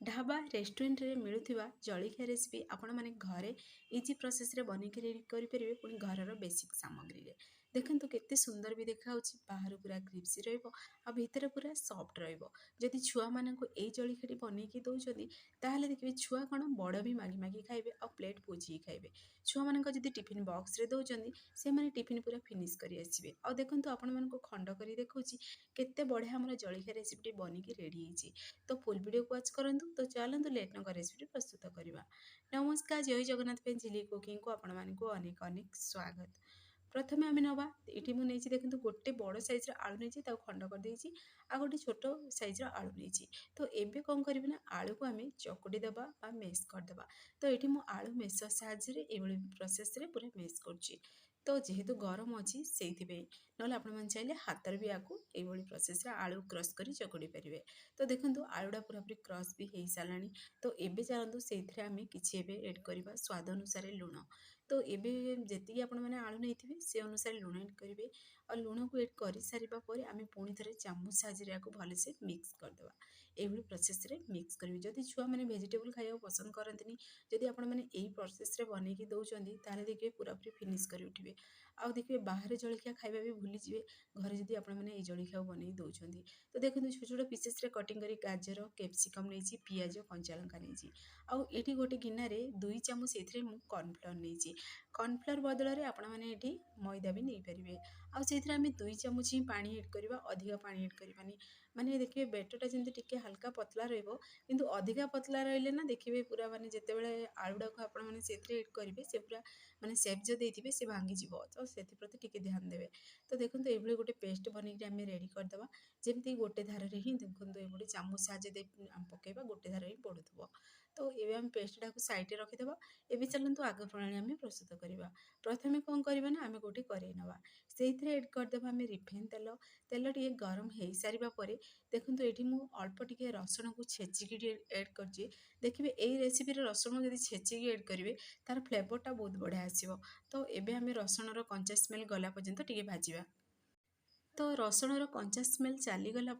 Dhaba restaurant रे मिलुथिबा जलिखिया recipe आपण माने घरे इजी प्रोसेस रे बनिक रेडी करि परिबे पुनी घरर बेसिक सामग्री रे देखंतु केते सुंदर भी देखाउछि बाहर पूरा क्रिप्सी रहइबो आ भीतर पूरा सॉफ्ट रहइबो जदि छुआ माननको एई जलिखियाटी बनेकी दउछथि ताहाले देखिबे छुआ कोन बड़ भी मागी मागी खाइबे आ प्लेट पोछि खाइबे छुआ माननको जदि टिफिन बॉक्स रे दउछथि से माने टिफिन पूरा फिनिश करि आसीबे आ देखंतु आपण मानको खंड करि देखौछि केते बढ़िया हमर जलिखिया रेसिपीटी बनिकी रेडी हिछि तो फुल वीडियो को वाच करंतु तो चलंतु लेट न रेसिपी प्रस्तुत करवा। नमस्कार जय जगन्नाथ पे झिली कुकिंग को आपण मानकु अनेक अनेक स्वागत। प्रथमे आम नवा ये मुझे देखो गोटे बड़ सैज्र आलू नहीं खंड कर देछि आ गोटे छोट सैज्र आलू नहीं तो एबे कौन करी ना आलू को आम चकुटी देबा बा मेश करदेबा तो ये मु आलू मेश साहाଯ୍य ये प्रोसेस रे पूरा मेश करुच्ची तो जेहेतु गरम अच्छी से ना आपण चाहिए हाथ भी आपको ये प्रोसेस रे आलू क्रश कर चकुड़ी पारे तो देखो आलूटा पूरापूरी क्रश भी हो सारा तो ये चलतु से आम कि एड करवा स्वाद अनुसार लुण तो ये जी आपण मैंने आलू नहीं से अनुसार लुण एड करेंगे और लुण को एड कर सारापर आम पुणी थे चामच साहाଯ୍य भलसे मिक्स करदे ये प्रोसेस रे मिक्स करेंगे जदि छुआ मैंने भेजिटेबल खाया पसंद करते जदि आपण मैंने यही प्रोसेस रे बनईकी दौरान ताहले देखिए पूरापूरी फिनिश कर उठे आउ देखिए बाहर जलिखिया खाଇବା भी भूली जी घरे जदि आपण मैंने ये जलिखिया बनई दौरान तो देखो छोट छोट पीसेस रे कटिंग करी गाजर कैप्सिकम नहीं पियाज कंचा लंका नहीं आउ ये गोटे गिनारे 2 चामच ये कॉर्नफ्लोर नहीं कॉर्नफ्लोर बदल में आपण मैंने ये मैदा भी नहीं पारे आउ से आम 2 चामच ही पानी एड करवा अधिक पानी एड करवानी माने देखिए बेटरटा जमी टिके हल्का पतला रहिबो अधिका पतला रहिले ना देखिए पूरा माने जितेबाला आलूटा को आपण मैंने से एड करेंगे से पूरा माने सेप जो देते से भांगी तो से प्रति टिके ध्यान देवे तो देखो ये गोटे पेस्ट बनईक आम रेडी करदे जमी गोटे धारे ही देखो ये चामच साहाଯ୍य पकेबा गोटे धार ही पड़ुव तो ये आम पेस्टा को सैड रखीदे ये चलतु आग प्रणाली आम प्रस्तुत करवा प्रथमे कौन करवा ना आम गोटे कड़े नवा से एड करदे आम रिफाइन तेल तेल टे गरम हो सारा पर देखो ये मुझे अल्प टिके रसुण को छेचिक एड कर देखिए यही रेसिपी रसुण जब छेचिक एड करेंगे तार फ्लेवरटा बहुत बढ़िया आसो तो ये आम रसुणर कंचा स्मेल गला पर्यंत टिके भाजवा तो रसुणर कंचा स्मेल चलीगला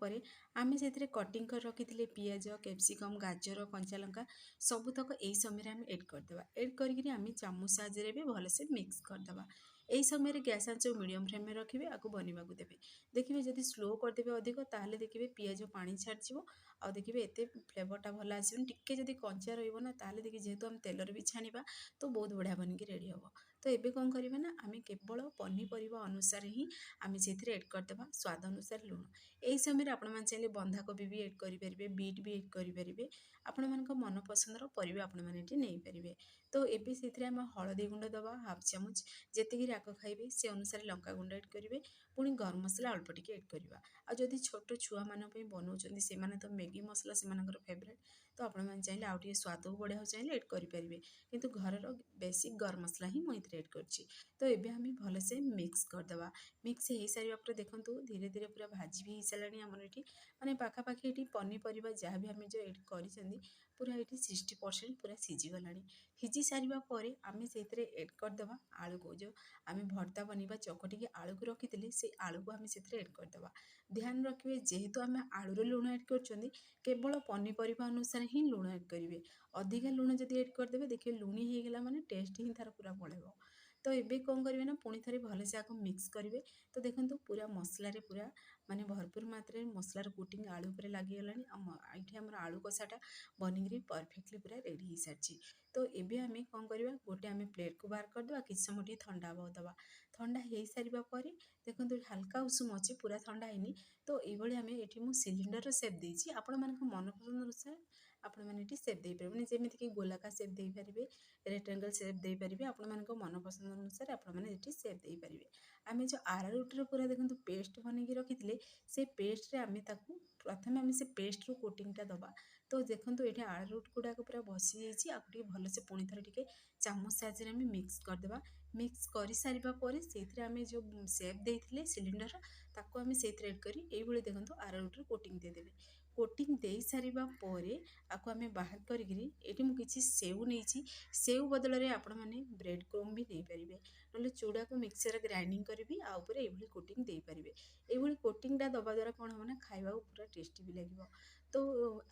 आम से कटिंग कर रखी पियाज कैप्सिकम गाजर कंचा लंका सबुतक यही समय आम एड करदे एड करी आम चामच साहाଯ୍य भी भलसे मिक्स करदे यही समय गैस आंच मीडियम फ्लेम में रखिए आपको बनवा देवे देखिए जब स्लो करदेवे अधिक ताहले देखिए पियाज पानी छाड़ो आ देखिए एत फ्लेवरटा भल आसोनी टिके जब कंचा रहा ताहले देखिए जेहेतु आम तेलर भी छाणा तो बहुत बढ़िया बनिकी रेडी हम तो ये कौन करें ना आम केवल पनीपरिया अनुसार ही आम से एड करदे स्वाद अनुसार लुण यही समय आपण चाहिए बंधाकोबी भी एड करेंगे बीट भी एड करेंगे आपण मान मन पसंदर परिवा आपण मैंने नहीं पारे तो ये से आम हलदी गुंड दवा हाफ चामच जी राग खाइबे से अनुसार लंका गुंड एड करेंगे पुणी गरम मसला अल्प टिके एड करवा आ जदि छोट छुआ मान बनाऊँ से तो मैगी मसला से फेवरेट तो आपण मैंने चाहिए आउ टे स्वाद को बढ़िया चाहिए एड करेंगे किंतु घरर बेसिक गरम मसला ही मुझे एड करछि तो ये आम भलसे मिक्स करदे मिक्स हो सारा पर देखूँ धीरे धीरे पूरा भाजी भी हो सारा आमर ये मैंने पाखापाखि ये पनीपरिया जहाँ भी आम जो एड कर पूरा ये 60% पूरा सीझीगला सीझी सारा पर आम से एड करदे आलू को जो आम भर्ता बनवा चकटिकी आलू को रखी से आलू को आम से एड करदे ध्यान रखिए जेहेतु आम आलूर लुण एड कर केवल पनीपरिया अनुसार ही लुण एड करेंगे अधिका लुण जब एड करदे देखिए लुणी होगला माने टेस्ट ही तार पूरा पड़ेगा तो ये कौन करेंगे ना पुणी थे भलसे आपको मिक्स करेंगे तो देखो पूरा मसलार पूरा माने भरपूर मात्रा मसलार कोटिंग आलू पर लगिगला ये आम आलू कषाटा बनिकी परफेक्टली पूरा रेडी हो सारी तो ये आम कौन करवा गोटे आम प्लेट को बाहर करदे कि समय ठंडा दवा ठंडा हो सारा पर देखो हल्का उषुम अच्छे पूरा ठंडा है तो ये आम ये सिलिंडर सेप देती आपण मान मनपसंद अनुसार आपण मैंने सेप दे पारे जमीक गोलाकार सेप दे पारे रेक्टेंगल सेप दे पारे आपण मान मनपसंद अनुसार आपण मैंने सेप दे पारे आम जो आरारूटर पूरा देखो पेस्ट बनईकी रखी से पेस्ट रे आम प्रथम आम से पेस्ट रू कोटिंगटा दबा तो देखो ये आरारूट गुड़ाक पूरा बसी जाइए आपको भलसे पुणी थे टे चामच साहाଯ୍य आम मिक्स करदे मिक्स कर सारा पर से आम जो सेप देते सिलिंडर ताको आम से एड कर ये देखो आरारूटर कोटिंग देदेवे कोटिंग दे सारा पर आपको आम बाहर करी मुझे सेव नहीं सेव बदल में आपण मैंने ब्रेड क्रोम भी नहीं पारे ना चूड़ा को मिक्सर ग्राइंडिंग करी आउे ये कोटिंग दे पारे ये कोटिंगटा दबा द्वारा कौन हम ना खावा पूरा टेस्टी भी लगे ତ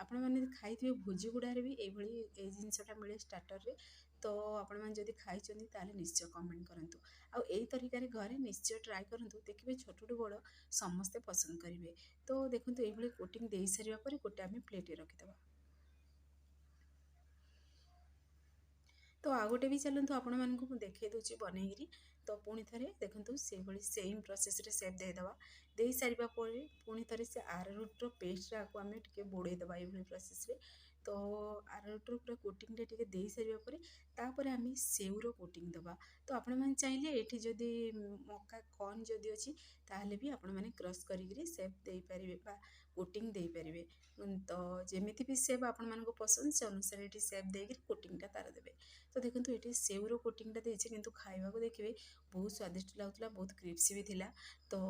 ଆପଣମାନେ ଖାଇଥିବେ ଭୋଜି ଗୁଡ଼ାରେ ବି ଏଇଭଳି ଏଇ ଜିନିଷଟା ମିଳେ ଷ୍ଟାର୍ଟରରେ। ତ ଆପଣମାନେ ଯଦି ଖାଇଛନ୍ତି ତାହେଲେ ନିଶ୍ଚୟ କମେଣ୍ଟ କରନ୍ତୁ। ଆଉ ଏଇ ତରିକାରେ ଘରେ ନିଶ୍ଚୟ ଟ୍ରାଏ କରନ୍ତୁ, ଦେଖିବେ ଛୋଟଠୁ ବଡ଼ ସମସ୍ତେ ପସନ୍ଦ କରିବେ। ତ ଦେଖନ୍ତୁ ଏଇଭଳି କୋଟିଂ ଦେଇସାରିବା ପରେ ଗୋଟେ ଆମେ ପ୍ଲେଟ୍ରେ ରଖିଦେବା। ତ ଆଉ ଗୋଟେ ବି ଚାଲନ୍ତୁ ଆପଣମାନଙ୍କୁ ମୁଁ ଦେଖେଇ ଦେଉଛି ବନେଇକିରି। ତ ପୁଣି ଥରେ ଦେଖନ୍ତୁ ସେଇଭଳି ସେମ୍ ପ୍ରୋସେସ୍ରେ ସେପ୍ ଦେଇଦେବା। ଦେଇସାରିବା ପରେ ପୁଣି ଥରେ ସେ ଆରାରୁଟ୍ର ପେଷ୍ଟଟାକୁ ଆମେ ଟିକେ ବୁଡ଼େଇଦେବା ଏଇଭଳି ପ୍ରୋସେସ୍ରେ। ତ ଆରାରୁଟ୍ର ପୁରା କୋଟିଂଟା ଟିକେ ଦେଇସାରିବା ପରେ ତାପରେ ଆମେ ସେଉର କୋଟିଂ ଦେବା। ତ ଆପଣମାନେ ଚାହିଁଲେ ଏଠି ଯଦି ମକା କର୍ନ ଯଦି ଅଛି ତାହେଲେ ବି ଆପଣମାନେ କ୍ରସ୍ କରିକିରି ସେପ୍ ଦେଇପାରିବେ ବା କୋଟିଂ ଦେଇପାରିବେ। ତ ଯେମିତି ବି ସେପ୍ ଆପଣମାନଙ୍କୁ ପସନ୍ଦ ସେ ଅନୁସାରେ ଏଠି ସେପ୍ ଦେଇକିରି କୋଟିଂଟା ତାର ଦେବେ। ତ ଦେଖନ୍ତୁ ଏଠି ସେଉର କୋଟିଂଟା ଦେଇଛି, କିନ୍ତୁ ଖାଇବାକୁ ଦେଖିବେ ବହୁତ ସ୍ୱାଦିଷ୍ଟ ଲାଗୁଥିଲା, ବହୁତ କ୍ରିପ୍ସି ବି ଥିଲା। ତ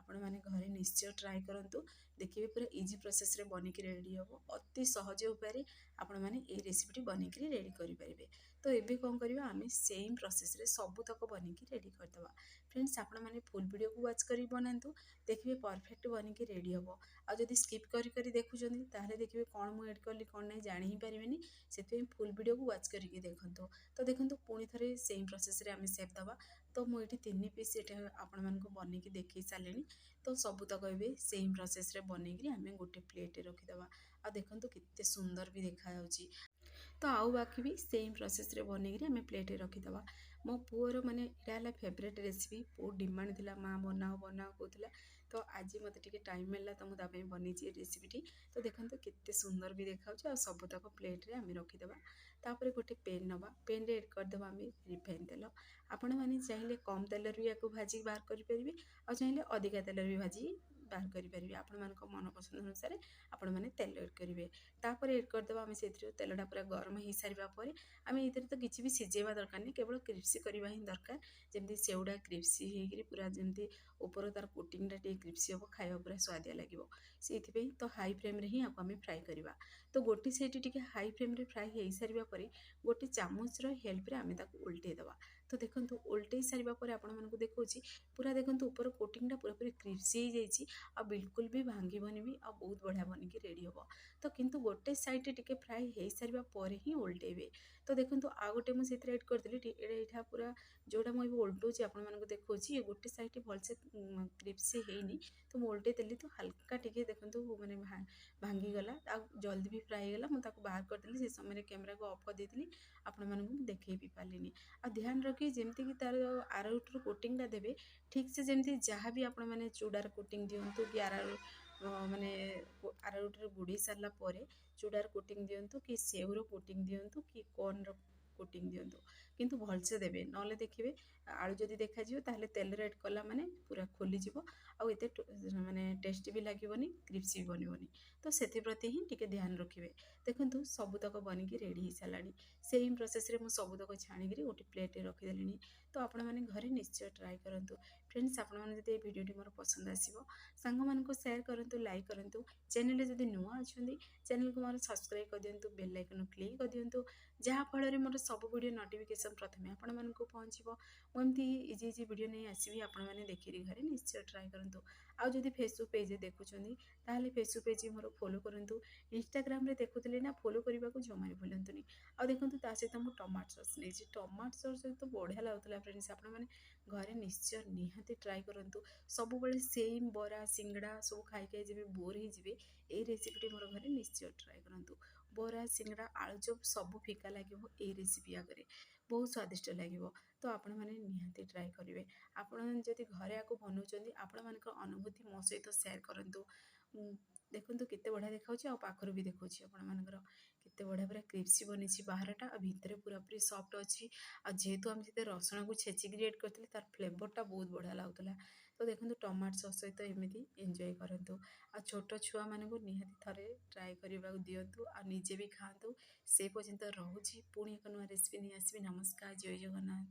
ଆପଣମାନେ ଘରେ ନିଶ୍ଚୟ ଟ୍ରାଏ କରନ୍ତୁ, ଦେଖିବେ ପୁରା ଇଜି ପ୍ରୋସେସ୍ରେ ବନିକି ରେଡ଼ି ହେବ। ଅତି ସହଜ ଉପାୟରେ ଆପଣମାନେ ଏଇ ରେସିପିଟି ବନେଇକିରି ରେଡ଼ି କରିପାରିବେ। ତ ଏବେ କ'ଣ କରିବା, ଆମେ ସେମ୍ ପ୍ରୋସେସ୍ରେ ସବୁତକ ବନେଇକି ରେଡ଼ି କରିଦେବା। ଫ୍ରେଣ୍ଡସ୍, ଆପଣମାନେ ଫୁଲ୍ ଭିଡ଼ିଓକୁ ୱାଚ୍ କରି ବନାନ୍ତୁ, ଦେଖିବେ ପରଫେକ୍ଟ ବନିକି ରେଡ଼ି ହେବ। ଆଉ ଯଦି ସ୍କିପ୍ କରି କରି ଦେଖୁଛନ୍ତି ତାହେଲେ ଦେଖିବେ କ'ଣ ମୁଁ ଏଡ଼୍ କଲି କ'ଣ ନାହିଁ ଜାଣି ହିଁ ପାରିବେନି। ସେଥିପାଇଁ ଫୁଲ୍ ଭିଡ଼ିଓକୁ ୱାଚ୍ କରିକି ଦେଖନ୍ତୁ। ତ ଦେଖନ୍ତୁ ପୁଣି ଥରେ ସେମ୍ ପ୍ରୋସେସ୍ରେ ଆମେ ସେପ୍ ଦେବା। ତ ମୁଁ ଏଠି 3 ପିସ୍ ଏଇଟା ଆପଣମାନଙ୍କୁ ବନେଇକି ଦେଖେଇ ସାରିଲିଣି। ତ ସବୁତକ ଏବେ ସେମ୍ ପ୍ରୋସେସ୍ରେ ବନେଇକିରି ଆମେ ଗୋଟେ ପ୍ଲେଟ୍ରେ ରଖିଦେବା। ଆଉ ଦେଖନ୍ତୁ କେତେ ସୁନ୍ଦର ବି ଦେଖାଯାଉଛି। ତ ଆଉ ବାକି ବି ସେମ୍ ପ୍ରୋସେସ୍ରେ ବନେଇକିରି ଆମେ ପ୍ଲେଟ୍ରେ ରଖିଦେବା। ମୋ ପୁଅର ମାନେ ଏଇଟା ହେଲା ଫେଭରେଟ୍ ରେସିପି, ବହୁତ ଡିମାଣ୍ଡ ଥିଲା, ମା ବନାଅ ବନାଅ କହୁଥିଲା। ତ ଆଜି ମୋତେ ଟିକେ ଟାଇମ୍ ମିଳିଲା ତ ମୁଁ ତା ପାଇଁ ବନେଇଛି ଏ ରେସିପିଟି। ତ ଦେଖନ୍ତୁ କେତେ ସୁନ୍ଦର ବି ଦେଖାଯାଉଛି। ଆଉ ସବୁତକ ପ୍ଲେଟ୍ରେ ଆମେ ରଖିଦେବା। ତାପରେ ଗୋଟେ ପେନ୍ ନେବା, ପେନ୍ରେ ଏଡ଼୍ କରିଦେବା ଆମେ ରିଫାଇନ୍ ତେଲ। ଆପଣମାନେ ଚାହିଁଲେ କମ୍ ତେଲରେ ବି ୟାକୁ ଭାଜିକି ବାହାର କରିପାରିବେ, ଆଉ ଚାହିଁଲେ ଅଧିକା ତେଲରେ ବି ଭାଜି ବାହାର କରିପାରିବେ। ଆପଣମାନଙ୍କ ମନ ପସନ୍ଦ ଅନୁସାରେ ଆପଣମାନେ ତେଲ ଏଡ଼୍ କରିବେ। ତାପରେ ଏଡ଼୍ କରିଦେବା ଆମେ ସେଥିରୁ, ତେଲଟା ପୁରା ଗରମ ହେଇସାରିବା ପରେ ଆମେ ଏଥିରେ ତ କିଛି ବି ସିଝେଇବା ଦରକାର ନାହିଁ, କେବଳ କ୍ରିପ୍ସି କରିବା ହିଁ ଦରକାର। ଯେମିତି ସେଉଟା କ୍ରିପ୍ସି ହେଇକିରି ପୁରା ଯେମିତି ଉପର ତାର କୋଟିଂଟା ଟିକେ କ୍ରିପ୍ସି ହେବ, ଖାଇବା ପୁରା ସୁଆଦିଆ ଲାଗିବ। ସେଇଥିପାଇଁ ତ ହାଇ ଫ୍ଲେମ୍ରେ ହିଁ ଆକୁ ଆମେ ଫ୍ରାଏ କରିବା। ତ ଗୋଟେ ସାଇଡ଼୍ ଟିକେ ହାଇ ଫ୍ଲେମ୍ରେ ଫ୍ରାଏ ହେଇସାରିବା ପରେ ଗୋଟେ ଚାମଚର ହେଲ୍ପରେ ଆମେ ତାକୁ ଓଲଟେଇ ଦେବା। ତ ଦେଖନ୍ତୁ ଓଲଟେଇ ସାରିବା ପରେ ଆପଣମାନଙ୍କୁ ଦେଖାଉଛି ପୁରା ଦେଖନ୍ତୁ ଉପର କୋଟିଂଟା ପୁରାପୁରି କ୍ରିପ୍ସି ହେଇଯାଇଛି, ଆଉ ବିଲକୁଲ ବି ଭାଙ୍ଗିବନି ବି, ଆଉ ବହୁତ ବଢ଼ିଆ ବନିକି ରେଡ଼ି ହେବ। ତ କିନ୍ତୁ ଗୋଟେ ସାଇଡ଼୍ରେ ଟିକେ ଫ୍ରାଏ ହେଇସାରିବା ପରେ ହିଁ ଓଲଟେଇବେ। ତ ଦେଖନ୍ତୁ ଆଉ ଗୋଟେ ମୁଁ ସେଥିରେ ଏଡ଼୍ କରିଦେଲି, ଏଇଟା ପୁରା ଯେଉଁଟା ମୁଁ ଏବେ ଓଲଟଉଛି ଆପଣମାନଙ୍କୁ ଦେଖାଉଛି, ଏ ଗୋଟେ ସାଇଡ଼୍ ଭଲସେ କ୍ରିପ୍ସି ହେଇନି, ତ ମୁଁ ଓଲଟେଇ ଦେଲି ତ ହାଲକା ଟିକେ ଦେଖନ୍ତୁ ମାନେ ଭାଙ୍ଗିଗଲା, ଆଉ ଜଲ୍ଦି ବି ଫ୍ରାଏ ହେଇଗଲା। ମୁଁ ତାକୁ ବାହାର କରିଦେଲି, ସେ ସମୟରେ କ୍ୟାମେରାକୁ ଅଫ୍ କରିଦେଇଥିଲି, ଆପଣମାନଙ୍କୁ ମୁଁ ଦେଖେଇ ବି ପାରିଲିନି। ଆଉ ଧ୍ୟାନ ରଖି ଯେମିତିକି ତାର ଆରାରୁଟ୍ର କୋଟିଂଟା ଦେବେ, ଠିକ୍ସେ ଯେମିତି ଯାହା ବି ଆପଣମାନେ ଚୁଡ଼ାର କୋଟିଂ ଦିଅନ୍ତୁ କି ମାନେ ଆରାରୁଟ୍ରେ ବୁଡ଼େଇ ସାରିଲା ପରେ ଚୁଡ଼ାର କୋଟିଂ ଦିଅନ୍ତୁ କି ସେଉର କୋଟିଂ ଦିଅନ୍ତୁ କି କର୍ଣ୍ଣର କୋଟିଂ ଦିଅନ୍ତୁ, କିନ୍ତୁ ଭଲସେ ଦେବେ। ନହେଲେ ଦେଖିବେ ଆଳୁ ଯଦି ଦେଖାଯିବ ତାହେଲେ ତେଲରେ ଏଡ଼୍ କଲା ମାନେ ପୁରା ଖୋଲିଯିବ, ଆଉ ଏତେ ମାନେ ଟେଷ୍ଟି ବି ଲାଗିବନି, କ୍ରିପ୍ସି ବି ବନିବନି। ତ ସେଥିପ୍ରତି ହିଁ ଟିକେ ଧ୍ୟାନ ରଖିବେ। ଦେଖନ୍ତୁ ସବୁତକ ବନିକି ରେଡ଼ି ହେଇସାରିଲାଣି। ସେମ୍ ପ୍ରୋସେସ୍ରେ ମୁଁ ସବୁତକ ଛାଣିକିରି ଗୋଟେ ପ୍ଲେଟ୍ରେ ରଖିଦେଲିଣି। ତ ଆପଣମାନେ ଘରେ ନିଶ୍ଚୟ ଟ୍ରାଏ କରନ୍ତୁ। ଫ୍ରେଣ୍ଡସ୍, ଆପଣମାନେ ଯଦି এই ଭିଡ଼ିଓଟି ମୋର ପସନ୍ଦ ଆସିବ, ସାଙ୍ଗମାନଙ୍କୁ ସେୟାର କରନ୍ତୁ, ଲାଇକ୍ କରନ୍ତୁ। ଚ୍ୟାନେଲରେ ଯଦି ନୂଆ ଅଛନ୍ତି ଚ୍ୟାନେଲକୁ ମୋର ସବସ୍କ୍ରାଇବ୍ କରିଦିଅନ୍ତୁ, ବେଲ୍ ଆଇକନ୍ କ୍ଲିକ୍ କରିଦିଅନ୍ତୁ, ଯାହାଫଳରେ ମୋର ସବୁ ଭିଡ଼ିଓ ନୋଟିଫିକେସନ୍ ପ୍ରଥମେ ଆପଣମାନଙ୍କୁ ପହଞ୍ଚିବ। ମୁଁ ଏମିତି ଇଜି ଇଜି ଭିଡ଼ିଓ ନେଇ ଆସିବି, ଆପଣମାନେ ଦେଖିକି ଘରେ ନିଶ୍ଚୟ ଟ୍ରାଏ କରନ୍ତୁ। ଆଉ ଯଦି ଫେସବୁକ୍ ପେଜ୍ରେ ଦେଖୁଛନ୍ତି ତାହେଲେ ଫେସବୁକ୍ ପେଜ୍ ମୋର ଫଲୋ କରନ୍ତୁ। ଇନଷ୍ଟାଗ୍ରାମରେ ଦେଖୁଥିଲେ ନା, ଫଲୋ କରିବାକୁ ଜମା ବି ଭୁଲନ୍ତୁନି। ଆଉ ଦେଖନ୍ତୁ ତା ସହିତ ମୁଁ ଟମାଟୋ ସସ୍ ନେଇଛି, ଟମାଟୋ ସସ୍ ସହିତ ବଢ଼ିଆ ଲାଗୁଥିଲା। ଫ୍ରେଣ୍ଡସ୍, ଆପଣମାନେ ଘରେ ନିଶ୍ଚୟ ନିହାତି ଟ୍ରାଏ କରନ୍ତୁ। ସବୁବେଳେ ସେମ୍ ବରା ସିଙ୍ଗଡ଼ା ସବୁ ଖାଇ ଖାଇ ଯେବେ ବୋର୍ ହେଇଯିବେ, ଏଇ ରେସିପିଟି ମୋର ଘରେ ନିଶ୍ଚୟ ଟ୍ରାଏ କରନ୍ତୁ। ବରା ସିଙ୍ଗଡ଼ା ଆଳୁଚପ୍ ସବୁ ଫିକା ଲାଗିବ ଏଇ ରେସିପି ଆଗରେ, ବହୁତ ସ୍ୱାଦିଷ୍ଟ ଲାଗିବ। ତ ଆପଣମାନେ ନିହାତି ଟ୍ରାଏ କରିବେ। ଆପଣମାନେ ଯଦି ଘରେ ଆକୁ ବନାଉଛନ୍ତି ଆପଣମାନଙ୍କ ଅନୁଭୂତି ମୋ ସହିତ ସେୟାର କରନ୍ତୁ। ଦେଖନ୍ତୁ କେତେ ବଢ଼ିଆ ଦେଖାଉଛି, ଆଉ ପାଖରୁ ବି ଦେଖାଉଛି ଆପଣମାନଙ୍କର କେତେ ବଢ଼ିଆ ପୁରା କ୍ରିପ୍ସି ବନିଛି ବାହାରଟା, ଆଉ ଭିତରେ ପୁରାପୁରି ସଫ୍ଟ ଅଛି। ଆଉ ଯେହେତୁ ଆମେ ସେଥିରେ ରସୁଣକୁ ଛେଚିକି ଏଡ଼୍ କରିଥିଲେ, ତାର ଫ୍ଲେଭରଟା ବହୁତ ବଢ଼ିଆ ଲାଗୁଥିଲା। ତ ଦେଖନ୍ତୁ ଟମାଟୋ ସସ୍ ସହିତ ଏମିତି ଏନ୍ଜୟ କରନ୍ତୁ। ଆଉ ଛୋଟ ଛୁଆମାନଙ୍କୁ ନିହାତି ଥରେ ଟ୍ରାଏ କରିବାକୁ ଦିଅନ୍ତୁ, ଆଉ ନିଜେ ବି ଖାଆନ୍ତୁ। ସେ ପର୍ଯ୍ୟନ୍ତ ରହୁଛି, ପୁଣି ଏକ ନୂଆ ରେସିପି ନେଇ ଆସିବି। ନମସ୍କାର, ଜୟ ଜଗନ୍ନାଥ।